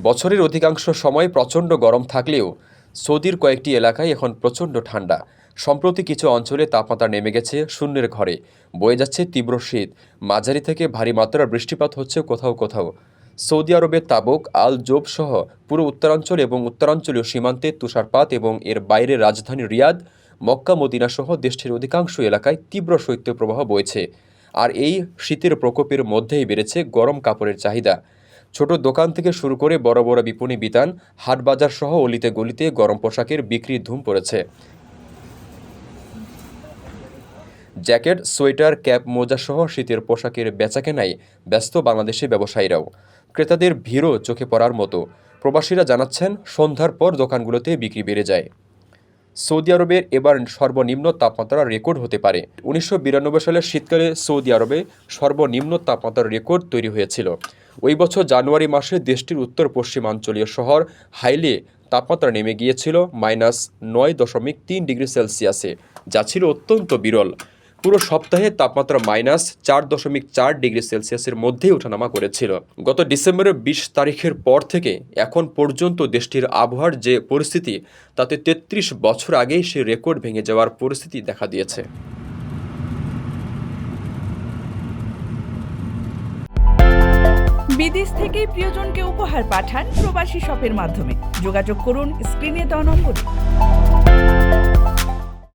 বছরের অধিকাংশ সময় প্রচণ্ড গরম থাকলেও সৌদির কয়েকটি এলাকায় এখন প্রচণ্ড ঠান্ডা। সম্প্রতি কিছু অঞ্চলে তাপমাত্রা নেমে গেছে শূন্যের ঘরে, বয়ে যাচ্ছে তীব্র শীত, মাঝারি থেকে ভারী মাত্রার বৃষ্টিপাত হচ্ছে কোথাও কোথাও। সৌদি আরবের তাবুক, আল জোব সহ পুরো উত্তরাঞ্চল এবং উত্তরাঞ্চলীয় সীমান্তে তুষারপাত এবং এর বাইরে রাজধানী রিয়াদ, মক্কা, মদিনা সহ দেশটির অধিকাংশ এলাকায় তীব্র শৈত্যপ্রবাহ বইছে। আর এই শীতের প্রকোপের মধ্যেই বেড়েছে গরম কাপড়ের চাহিদা। ছোট দোকান থেকে শুরু করে বড় বড় বিপণী বিতান, হাটবাজার সহ অলিতে গলিতে গরম পোশাকের বিক্রির ধুম পড়েছে। জ্যাকেট, সোয়েটার, ক্যাপ, মোজা সহ শীতের পোশাকের বেচাকেনায় ব্যস্ত বাংলাদেশি ব্যবসায়ীরাও। ক্রেতাদের ভিড়ও চোখে পড়ার মতো। প্রবাসীরা জানাচ্ছেন, সন্ধ্যার পর দোকানগুলোতে বিক্রি বেড়ে যায়। সৌদি আরবের এবার সর্বনিম্ন তাপমাত্রা রেকর্ড হতে পারে। ১৯৯২ সালের শীতকালে সৌদি আরবে সর্বনিম্ন তাপমাত্রার রেকর্ড তৈরি হয়েছিল। ওই বছর জানুয়ারি মাসে দেশটির উত্তর পশ্চিমাঞ্চলীয় শহর হাইলে তাপমাত্রা নেমে গিয়েছিল -৯.৩ ডিগ্রি সেলসিয়াসে, যা ছিল অত্যন্ত বিরল। পুরো সপ্তাহে তাপমাত্রা -৪.৪ ডিগ্রি সেলসিয়াসের মধ্যেই ওঠানামা করেছিল। গত ডিসেম্বরের ২০ তারিখের পর থেকে এখন পর্যন্ত দেশটির আবহাওয়ার যে পরিস্থিতি, তাতে ৩৩ বছর আগেই সে রেকর্ড ভেঙে যাওয়ার পরিস্থিতি দেখা দিয়েছে। বিদেশ থেকে প্রিয়জনকে উপহার পাঠান প্রবাসী শপের মাধ্যমে। যোগাযোগ করুন স্ক্রিনে দেওয়া নম্বরে।